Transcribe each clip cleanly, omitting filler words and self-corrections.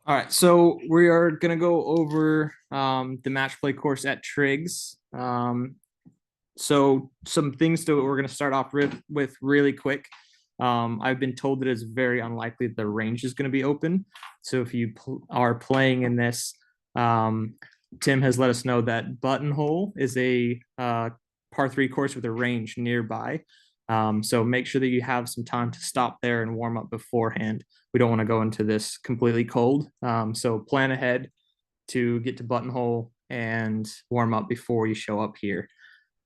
All right, so we are gonna go over the match play course at Triggs. So some things to we're gonna start off with really quick. I've been told that it's very unlikely that the range is going to be open. So if you are playing in this, um, Tim has let us know that Buttonhole is a par three course with a range nearby. So make sure that you have some time to stop there and warm up beforehand. We don't want to go into this completely cold. So plan ahead to get to Buttonhole and warm up before you show up here.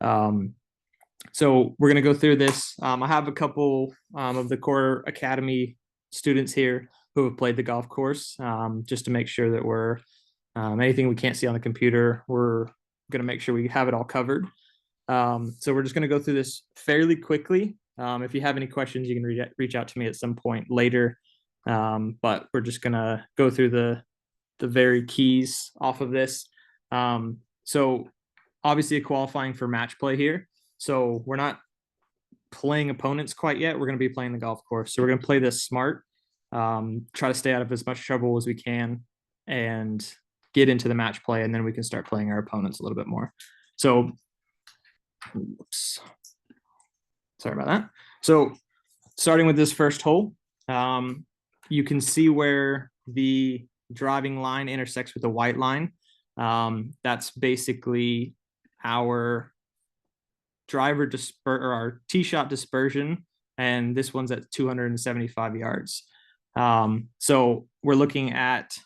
Um, so we're going to go through this. I have a couple of the KOHR Academy students here who have played the golf course, just to make sure that we're anything we can't see on the computer, we're going to make sure we have it all covered. So we're just going to go through this fairly quickly. If you have any questions, you can reach out to me at some point later. But we're just going to go through the very keys off of this. So obviously qualifying for match play here. So we're not playing opponents quite yet. We're going to be playing the golf course. So we're going to play this smart, try to stay out of as much trouble as we can and get into the match play. And then we can start playing our opponents a little bit more. So, whoops, sorry about that. So starting with this first hole, you can see where the driving line intersects with the white line. That's basically our driver or our tee shot dispersion, and this one's at 275 yards. So we're looking at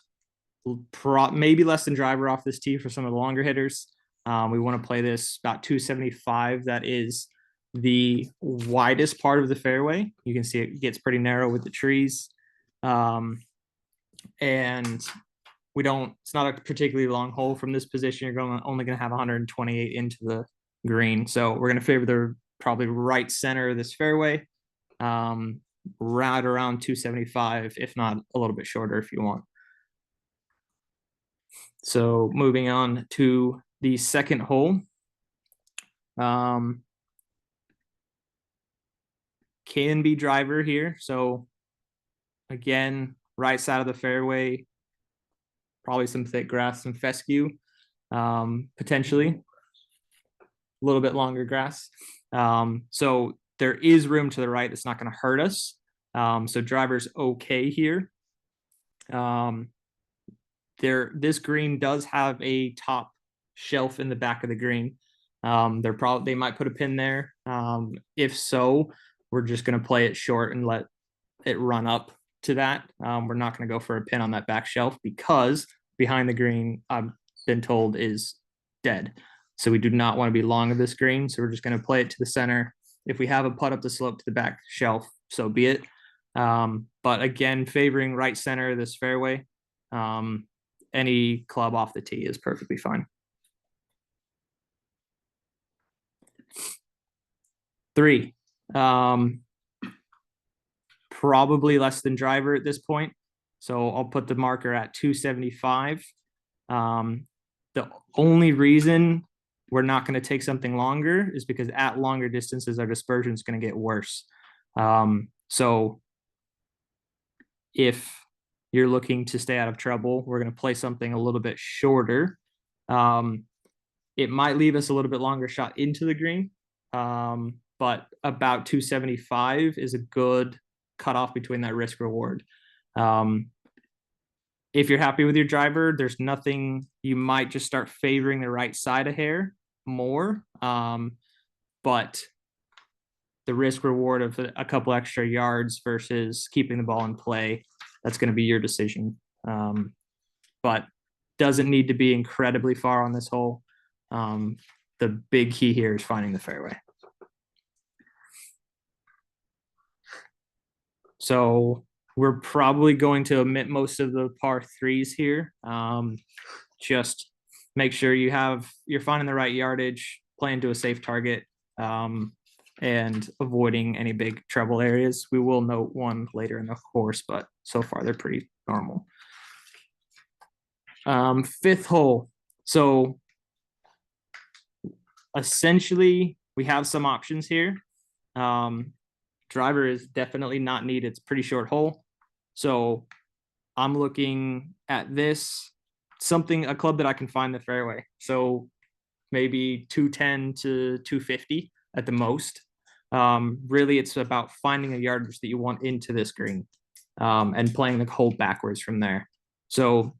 maybe less than driver off this tee for some of the longer hitters. We want to play this about 275. That is the widest part of the fairway. You can see it gets pretty narrow with the trees. And we don't, it's not a particularly long hole from this position. You're only going to have 128 into the green. So we're going to favor the probably right center of this fairway, right around 275, if not a little bit shorter if you want. So moving on to the second hole. Can be driver here. So again, right side of the fairway, probably some thick grass, some fescue, potentially a little bit longer grass. So there is room to the right that's not going to hurt us. So driver's okay here. This green does have a top shelf in the back of the green. They might put a pin there. If so, we're just going to play it short and let it run up to that. We're not going to go for a pin on that back shelf because behind the green, I've been told, is dead. So we do not want to be long of this green. So we're just going to play it to the center. If we have a putt up the slope to the back shelf, so be it. But again, favoring right center of this fairway. Any club off the tee is perfectly fine. 3. Probably less than driver at this point. So I'll put the marker at 275. The only reason we're not going to take something longer is because at longer distances, our dispersion is going to get worse. So if you're looking to stay out of trouble, we're going to play something a little bit shorter. It might leave us a little bit longer shot into the green, but about 275 is a good cutoff between that risk reward. If you're happy with your driver, there's nothing, you might just start favoring the right side a hair more. But the risk reward of a couple extra yards versus keeping the ball in play, that's going to be your decision. But doesn't need to be incredibly far on this hole. The big key here is finding the fairway. So we're probably going to omit most of the par threes here. Just make sure you're finding the right yardage, playing to a safe target, and avoiding any big trouble areas. We will note one later in the course, but so far they're pretty normal. Fifth hole. So essentially we have some options here. Driver is definitely not needed. It's a pretty short hole. So I'm looking at this, a club that I can find the fairway. So maybe 210 to 250 at the most. Really, it's about finding a yardage that you want into this green, and playing the hole backwards from there. So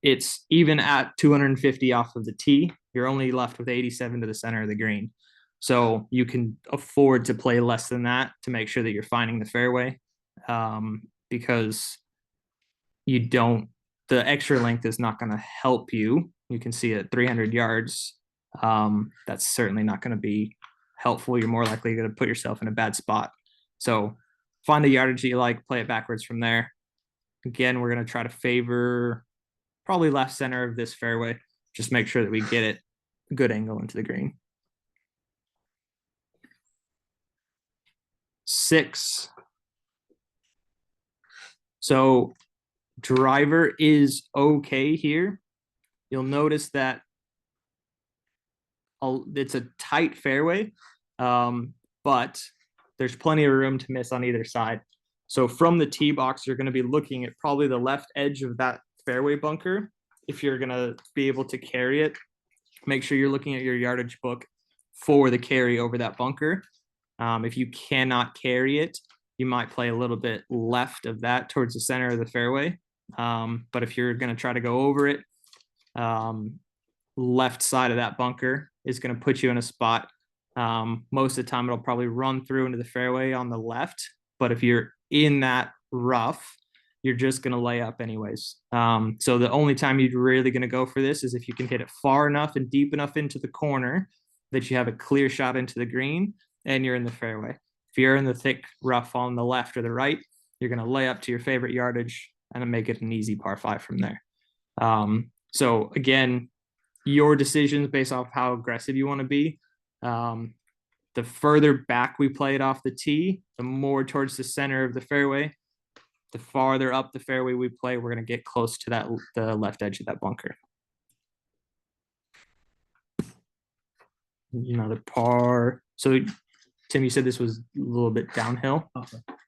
it's even at 250 off of the tee, you're only left with 87 to the center of the green. So you can afford to play less than that to make sure that you're finding the fairway, because the extra length is not going to help you. You can see at 300 yards, that's certainly not going to be helpful. You're more likely going to put yourself in a bad spot. So find the yardage that you like, play it backwards from there. Again, we're going to try to favor probably left center of this fairway. Just make sure that we get it a good angle into the green. 6. So driver is okay here. You'll notice that it's a tight fairway, but there's plenty of room to miss on either side. So from the tee box, you're going to be looking at probably the left edge of that fairway bunker. If you're going to be able to carry it, make sure you're looking at your yardage book for the carry over that bunker. If you cannot carry it, you might play a little bit left of that towards the center of the fairway. But if you're going to try to go over it, left side of that bunker is going to put you in a spot. Most of the time, it'll probably run through into the fairway on the left. But if you're in that rough, you're just going to lay up anyways. So the only time you're really going to go for this is if you can hit it far enough and deep enough into the corner that you have a clear shot into the green and you're in the fairway. If you're in the thick rough on the left or the right, you're going to lay up to your favorite yardage and then make it an easy par 5 from there. So again, your decisions based off how aggressive you want to be. The further back we play it off the tee, the more towards the center of the fairway. The farther up the fairway we play, we're going to get close to the left edge of that bunker. Another par. So Tim, you said this was a little bit downhill.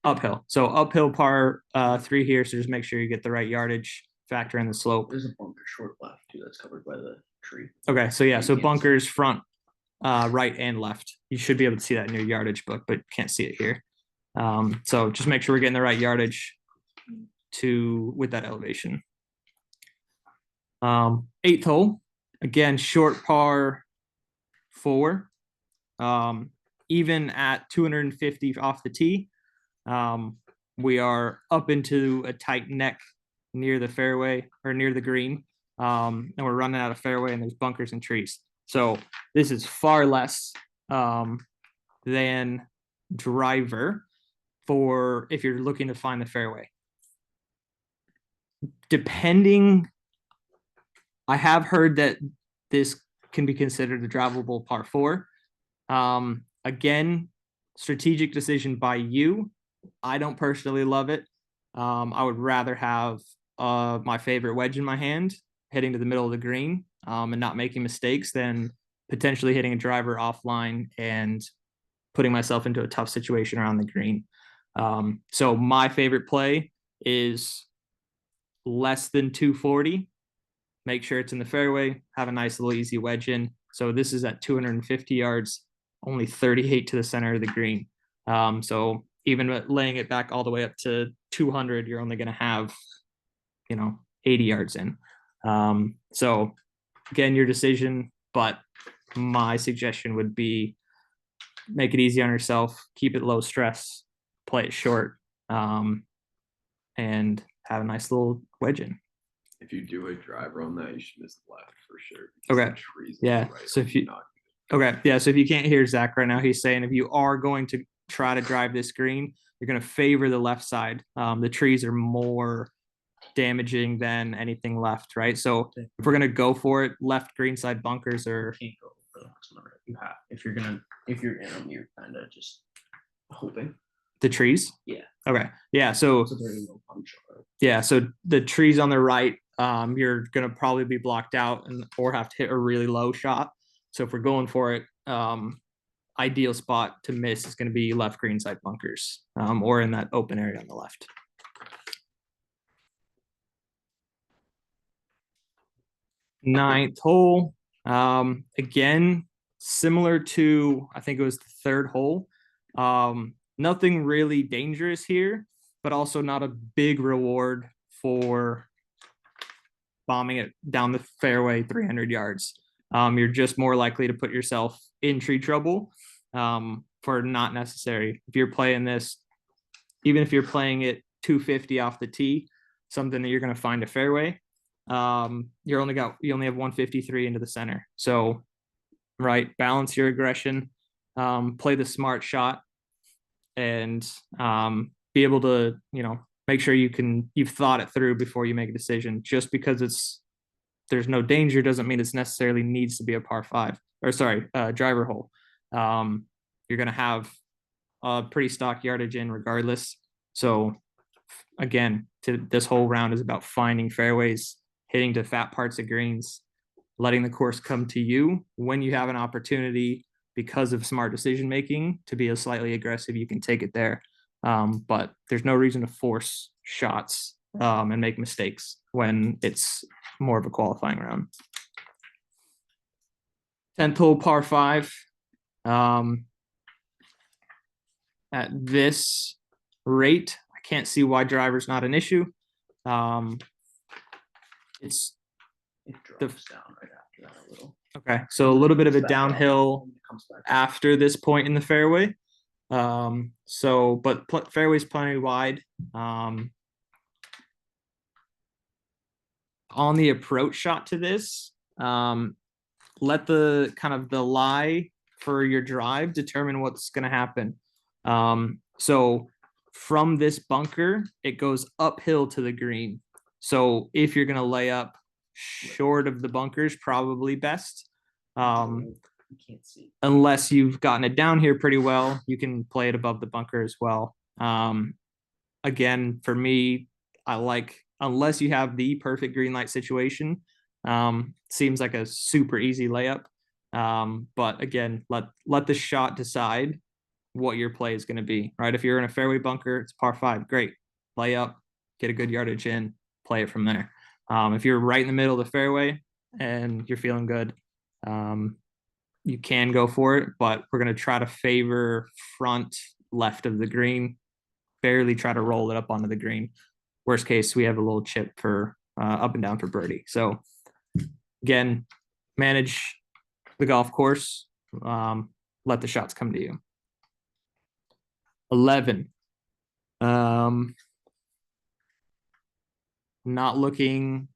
Uphill. So uphill par 3 here. So just make sure you get the right yardage, factor in the slope. There's a bunker short left too that's covered by the tree. Okay, so yeah, so bunkers front, right and left. You should be able to see that in your yardage book, but can't see it here. So just make sure we're getting the right yardage with that elevation. 8th hole, again, short par 4. Even at 250 off the tee, we are up into a tight neck near the fairway or near the green. And we're running out of fairway and there's bunkers and trees. So this is far less than driver for if you're looking to find the fairway. I have heard that this can be considered a drivable par 4. Again, strategic decision by you. I don't personally love it. I would rather have my favorite wedge in my hand, hitting to the middle of the green, and not making mistakes than potentially hitting a driver offline and putting myself into a tough situation around the green. So my favorite play is less than 240. Make sure it's in the fairway, have a nice little easy wedge in. So this is at 250 yards, only 38 to the center of the green. So even laying it back all the way up to 200, you're only going to have, 80 yards in. So again, your decision, but my suggestion would be make it easy on yourself, keep it low stress, play it short, and have a nice little wedge in. If you do a driver on that, you should miss the left for sure. Okay. Yeah. So if you so if you can't hear Zach right now, he's saying if you are going to try to drive this green, you're going to favor the left side. The trees are more damaging than anything left, right? So if we're going to go for it, left green side bunkers are. You can't go for the next one, right? You have if you're in them, you're kind of just hoping. The trees? Yeah. Okay. Yeah. So yeah. So the trees on the right, you're gonna probably be blocked out or have to hit a really low shot. So if we're going for it, ideal spot to miss is going to be left green side bunkers, or in that open area on the left. Ninth hole. Again, similar to, I think it was the third hole. Nothing really dangerous here, but also not a big reward for bombing it down the fairway 300 yards. You're just more likely to put yourself in tree trouble for not necessary. If you're playing this, even if you're playing it 250 off the tee, something that you're going to find a fairway, you only have 153 into the center. So, right, balance your aggression, play the smart shot, and be able to, make sure you've thought it through before you make a decision. Just because there's no danger doesn't mean it's necessarily needs to be a par five, or sorry, driver hole. You're going to have a pretty stock yardage in regardless. So again, this whole round is about finding fairways, hitting to fat parts of greens, letting the course come to you when you have an opportunity because of smart decision making to be a slightly aggressive. You can take it there, but there's no reason to force shots and make mistakes when it's more of a qualifying round. 10th hole par five. At this rate, I can't see why driver's not an issue. It drops down right after that a little. Okay, so a little bit of a Comes back up, downhill and comes back up. after this point in the fairway. But fairway's plenty wide. On the approach shot to this, let the kind of the lie for your drive determine what's going to happen. So from this bunker, it goes uphill to the green. So if you're going to lay up short of the bunkers, probably best. You can't see. Unless you've gotten it down here pretty well, you can play it above the bunker as well. Again, for me, I like, unless you have the perfect green light situation, seems like a super easy layup. But again, let the shot decide what your play is going to be, right? If you're in a fairway bunker, it's par five, great. Lay up, get a good yardage in, play it from there. If you're right in the middle of the fairway and you're feeling good, you can go for it, but we're going to try to favor front left of the green, barely try to roll it up onto the green. Worst case, we have a little chip for up and down for birdie. So again, manage the golf course, let the shots come to you. 11. Not looking,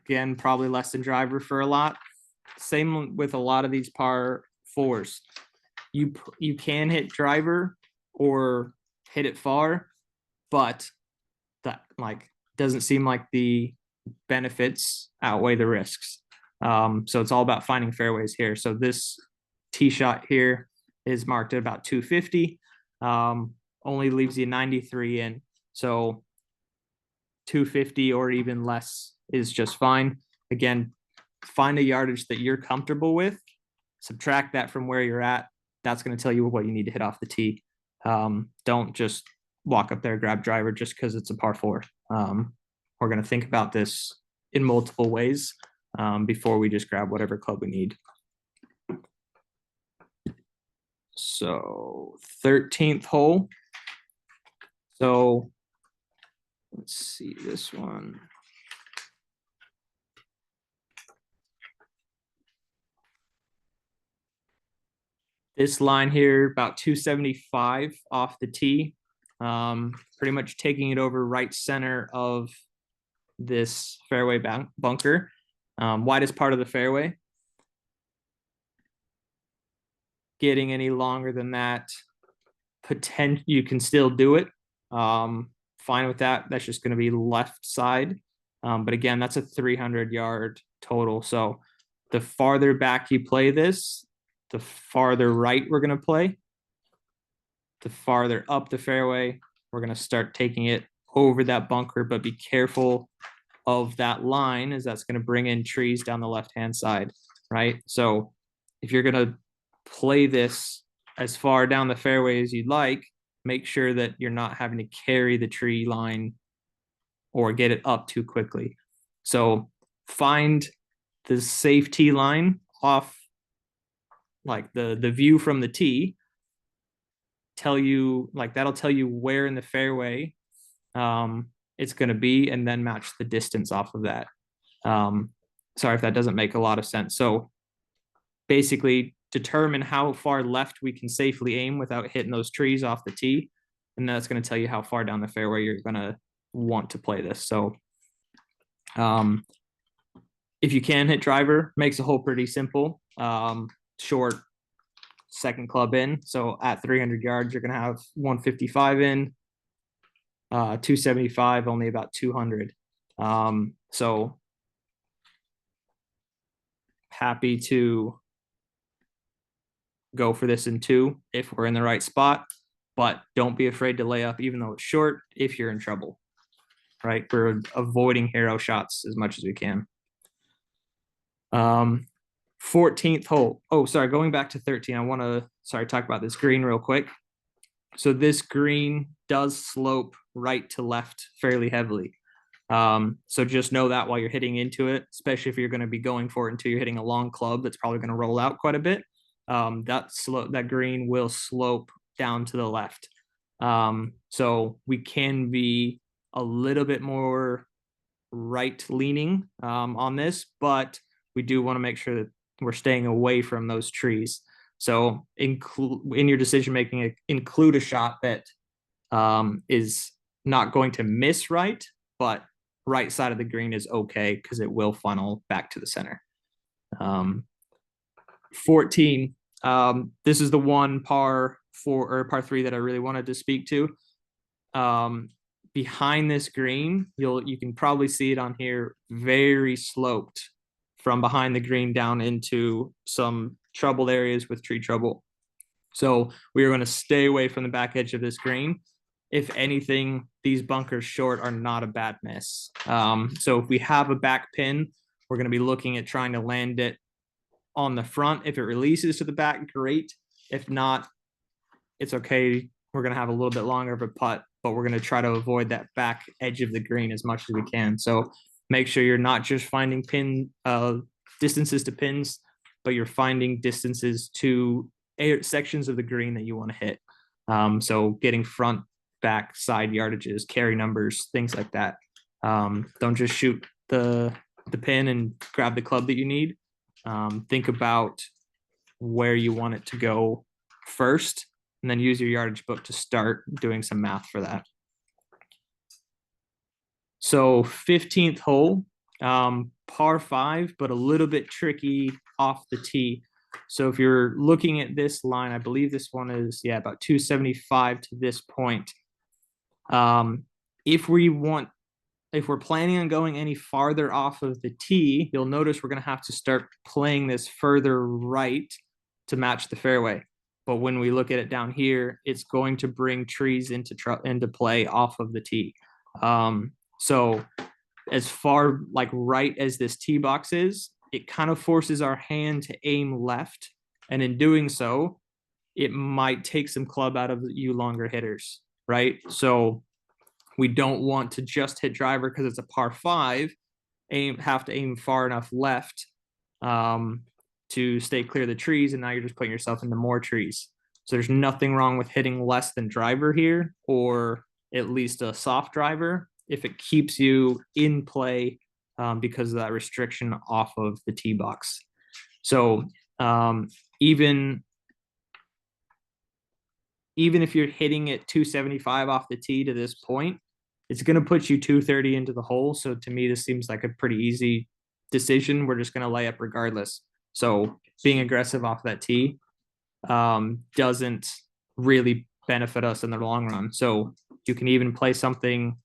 again, probably less than driver for a lot. Same with a lot of these par fours. You can hit driver or hit it far, but that doesn't seem like the benefits outweigh the risks. So it's all about finding fairways here. So this tee shot here is marked at about 250. Only leaves you 93 in. So 250 or even less is just fine. Again, find a yardage that you're comfortable with, subtract that from where you're at. That's going to tell you what you need to hit off the tee. Don't just walk up there, grab driver just because it's a par four. We're going to think about this in multiple ways before we just grab whatever club we need. So 13th hole. So let's see this one. This line here, about 275 off the tee. Pretty much taking it over right center of this fairway bunker. Widest part of the fairway. Getting any longer than that, you can still do it. Fine with that. That's just going to be left side. But again, that's a 300-yard total. So the farther back you play this, the farther right we're going to play. The farther up the fairway, we're going to start taking it over that bunker, but be careful of that line, as that's going to bring in trees down the left-hand side, right? So if you're going to play this as far down the fairway as you'd like, make sure that you're not having to carry the tree line or get it up too quickly. So find the safe tee line off, like the view from the tee, that'll tell you where in the fairway it's going to be, and then match the distance off of that. Sorry if that doesn't make a lot of sense. So basically determine how far left we can safely aim without hitting those trees off the tee, and that's going to tell you how far down the fairway you're going to want to play this. So if you can hit driver, makes the hole pretty simple. Short, second club in. So at 300 yards, you're going to have 155 in, 275, only about 200. So happy to go for this in 2 if we're in the right spot, but don't be afraid to lay up, even though it's short, if you're in trouble, right? We're avoiding hero shots as much as we can. 14th hole. Oh, sorry, going back to 13, I want to talk about this green real quick. So this green does slope right to left fairly heavily. So just know that while you're hitting into it, especially if you're going to be going for it until you're hitting a long club that's probably going to roll out quite a bit. That green will slope down to the left. So we can be a little bit more right leaning on this, but we do want to make sure that we're staying away from those trees. So include in your decision making, include a shot that is not going to miss right, but right side of the green is okay because it will funnel back to the center. 14. This is the one par 4 or par 3 that I really wanted to speak to. Behind this green, you can probably see it on here, very sloped from behind the green down into some troubled areas with tree trouble. So we are going to stay away from the back edge of this green. If anything, these bunkers short are not a bad miss. So if we have a back pin, we're going to be looking at trying to land it on the front. If it releases to the back, great. If not, it's okay. We're going to have a little bit longer of a putt, but we're going to try to avoid that back edge of the green as much as we can. So make sure you're not just finding distances to pins, but you're finding distances to sections of the green that you want to hit. So getting front, back, side yardages, carry numbers, things like that. Don't just shoot the pin and grab the club that you need. Think about where you want it to go first, and then use your yardage book to start doing some math for that. So 15th hole, par 5, but a little bit tricky off the tee. So if you're looking at this line, I believe this one is, about 275 to this point. If we're planning on going any farther off of the tee, you'll notice we're going to have to start playing this further right to match the fairway. But when we look at it down here, it's going to bring trees into play off of the tee. So as far right as this tee box is, it kind of forces our hand to aim left. And in doing so, it might take some club out of you longer hitters, right? So we don't want to just hit driver because it's a par 5, have to aim far enough left to stay clear of the trees, and now you're just putting yourself into more trees. So there's nothing wrong with hitting less than driver here, or at least a soft driver, if it keeps you in play because of that restriction off of the tee box. So even if you're hitting at 275 off the tee to this point, it's going to put you 230 into the hole. So to me, this seems like a pretty easy decision. We're just going to lay up regardless. So being aggressive off that tee doesn't really benefit us in the long run. So you can even play something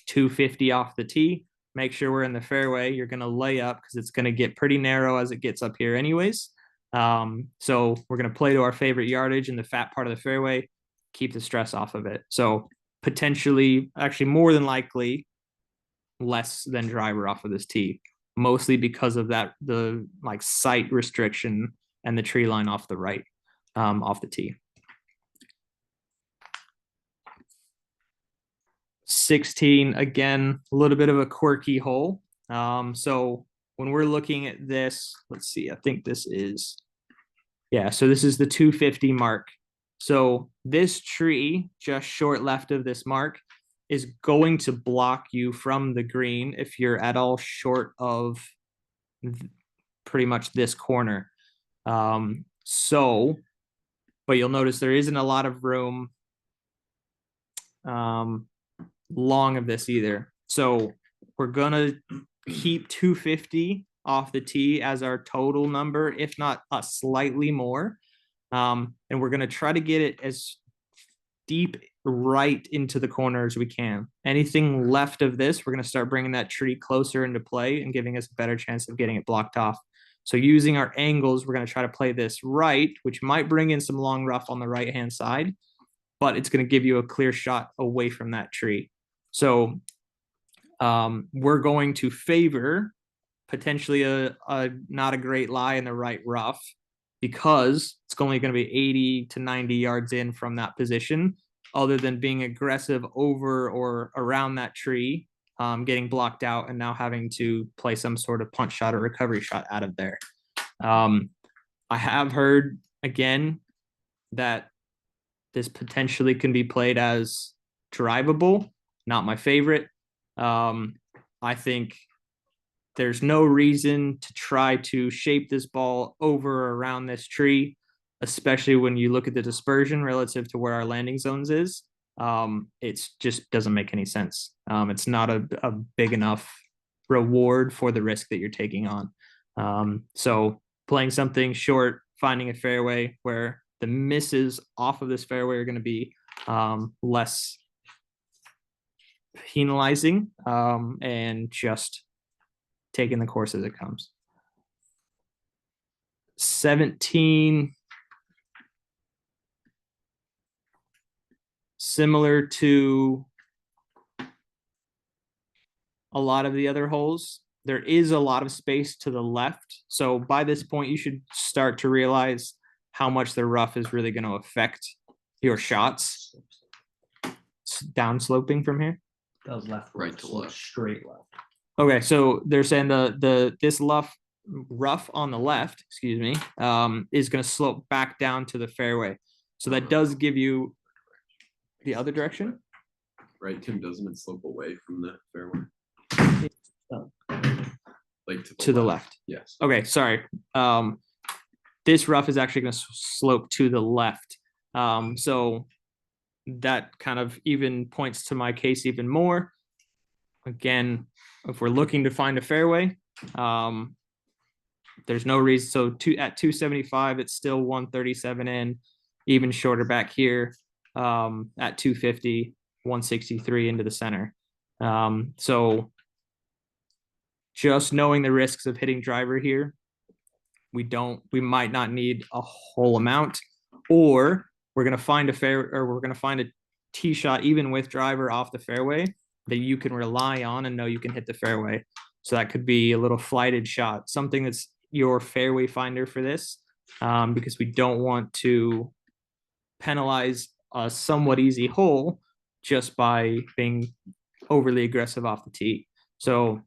250 off the tee. Make sure we're in the fairway. You're going to lay up because it's going to get pretty narrow as it gets up here anyways. So we're going to play to our favorite yardage in the fat part of the fairway, keep the stress off of it. So potentially, actually more than likely, less than driver off of this tee, mostly because of the sight restriction and the tree line off the right, off the tee. 16, again, a little bit of a quirky hole. So when we're looking at this, let's see, I think this is, yeah, so this is the 250 mark. So this tree just short left of this mark is going to block you from the green if you're at all short of pretty much this corner. So, but you'll notice there isn't a lot of room long of this either. So we're gonna keep 250 off the tee as our total number, if not a slightly more. And we're gonna try to get it as deep right into the corner as we can. Anything left of this, we're gonna start bringing that tree closer into play and giving us a better chance of getting it blocked off. So using our angles, we're gonna try to play this right, which might bring in some long rough on the right-hand side, but it's gonna give you a clear shot away from that tree. So we're going to favor potentially a not a great lie in the right rough, because it's only going to be 80 to 90 yards in from that position, other than being aggressive over or around that tree, getting blocked out and now having to play some sort of punch shot or recovery shot out of there. I have heard again that this potentially can be played as drivable. Not my favorite. I think there's no reason to try to shape this ball over or around this tree, especially when you look at the dispersion relative to where our landing zones is. It's just doesn't make any sense. It's not a big enough reward for the risk that you're taking on. So playing something short, finding a fairway where the misses off of this fairway are going to be less penalizing, and just taking the course as it comes. 17, similar to a lot of the other holes, there is a lot of space to the left. So by this point, you should start to realize how much the rough is really going to affect your shots. It's down sloping from here. That was left, Right to left. straight left. Okay, so they're saying this rough on the left, excuse me, is going to slope back down to the fairway. So that does give you the other direction. Right, Tim, doesn't it slope away from the fairway? Like To the left. Yes. Okay, sorry. This rough is actually going to slope to the left. So that kind of even points to my case even more. Again, if we're looking to find a fairway, there's no reason. So at 275, it's still 137 in, even shorter back here. At 250, 163 into the center. So just knowing the risks of hitting driver here, we might not need a whole amount, or we're going to find a tee shot even with driver off the fairway that you can rely on and know you can hit the fairway. So that could be a little flighted shot, something that's your fairway finder for this, because we don't want to penalize a somewhat easy hole just by being overly aggressive off the tee. So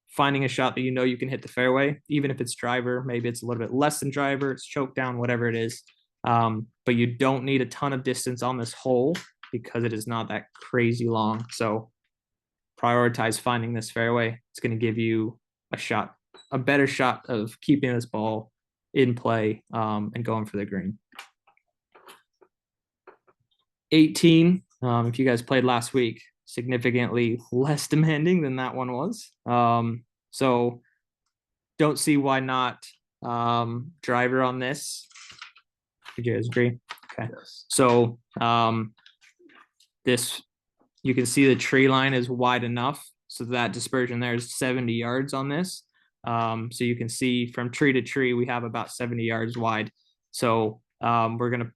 finding a shot that you know you can hit the fairway, even if it's driver, maybe it's a little bit less than driver, it's choke down, whatever it is. But you don't need a ton of distance on this hole because it is not that crazy long. So prioritize finding this fairway. It's going to give you a better shot of keeping this ball in play, and going for the green. 18, if you guys played last week, significantly less demanding than that one was. So don't see why not driver on this. Did you guys agree? Okay. Yes. So this, you can see the tree line is wide enough so that dispersion there is 70 yards on this. So you can see from tree to tree, we have about 70 yards wide. So we're going to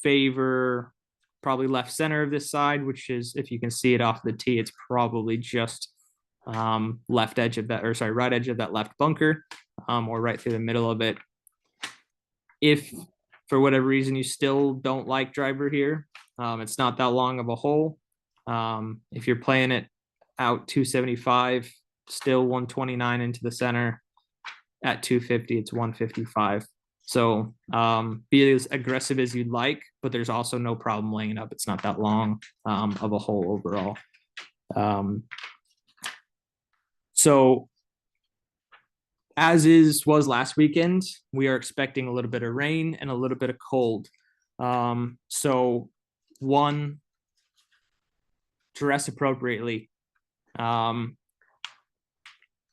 favor probably left center of this side, which is, if you can see it off the tee, it's probably just right edge of that left bunker, or right through the middle of it. If for whatever reason you still don't like driver here, it's not that long of a hole. If you're playing it out 275, still 129 into the center. At 250, it's 155. So be as aggressive as you'd like, but there's also no problem laying it up. It's not that long of a hole overall. So as was last weekend, we are expecting a little bit of rain and a little bit of cold. So one, dress appropriately.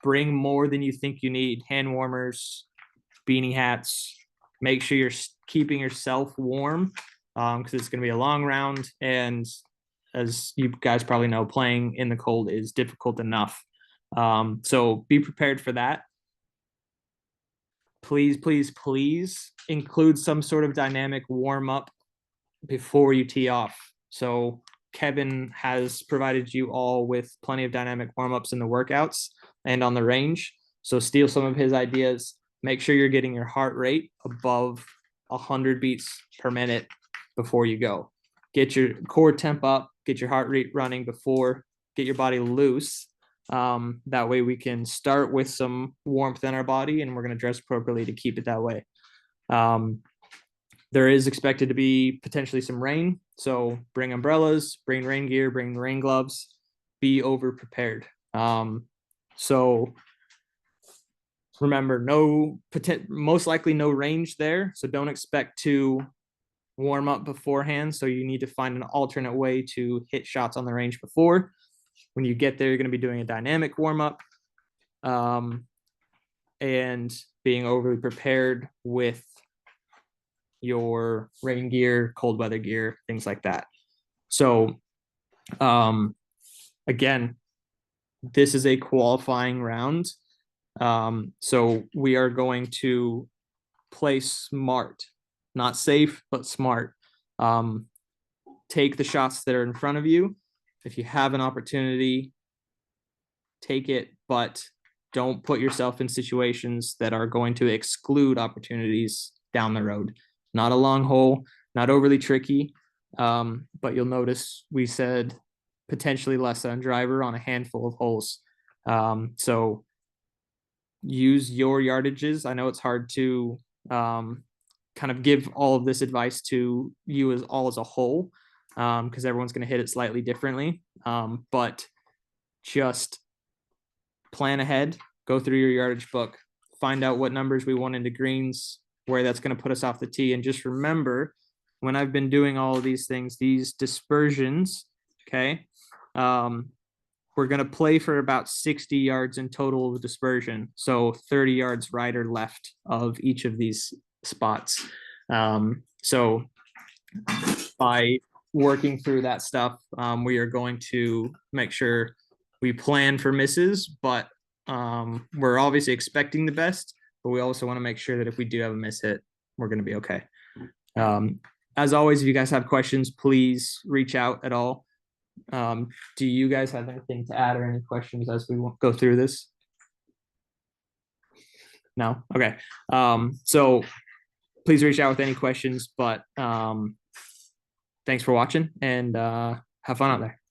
Bring more than you think you need. Hand warmers, beanie hats. Make sure you're keeping yourself warm because it's going to be a long round. And as you guys probably know, playing in the cold is difficult enough. So be prepared for that. Please, please, please include some sort of dynamic warm up before you tee off. So Kevin has provided you all with plenty of dynamic warm-ups in the workouts and on the range. So steal some of his ideas. Make sure you're getting your heart rate above 100 beats per minute before you go. Get your core temp up, get your heart rate running before, get your body loose. That way we can start with some warmth in our body, and we're going to dress appropriately to keep it that way. There is expected to be potentially some rain, so bring umbrellas, bring rain gear, bring rain gloves, be over prepared. So remember, most likely no range there, so don't expect to warm up beforehand. So you need to find an alternate way to hit shots on the range before. When you get there, you're going to be doing a dynamic warm up and being overly prepared with your rain gear, cold weather gear, things like that. So again, this is a qualifying round. So we are going to play smart, not safe, but smart. Take the shots that are in front of you. If you have an opportunity, take it, but don't put yourself in situations that are going to exclude opportunities down the road. Not a long hole, not overly tricky, but you'll notice we said potentially less than a driver on a handful of holes. So use your yardages. I know it's hard to kind of give all of this advice to you as a whole, because everyone's going to hit it slightly differently. But just plan ahead, go through your yardage book, find out what numbers we want into greens, where that's going to put us off the tee. And just remember, when I've been doing all of these things, these dispersions, okay, we're going to play for about 60 yards in total of dispersion. So 30 yards right or left of each of these spots. So by working through that stuff, we are going to make sure we plan for misses, but we're obviously expecting the best, but we also want to make sure that if we do have a miss hit, we're going to be okay. As always, if you guys have questions, please reach out at all. Do you guys have anything to add or any questions as we go through this? No? Okay. So please reach out with any questions, but thanks for watching and have fun out there.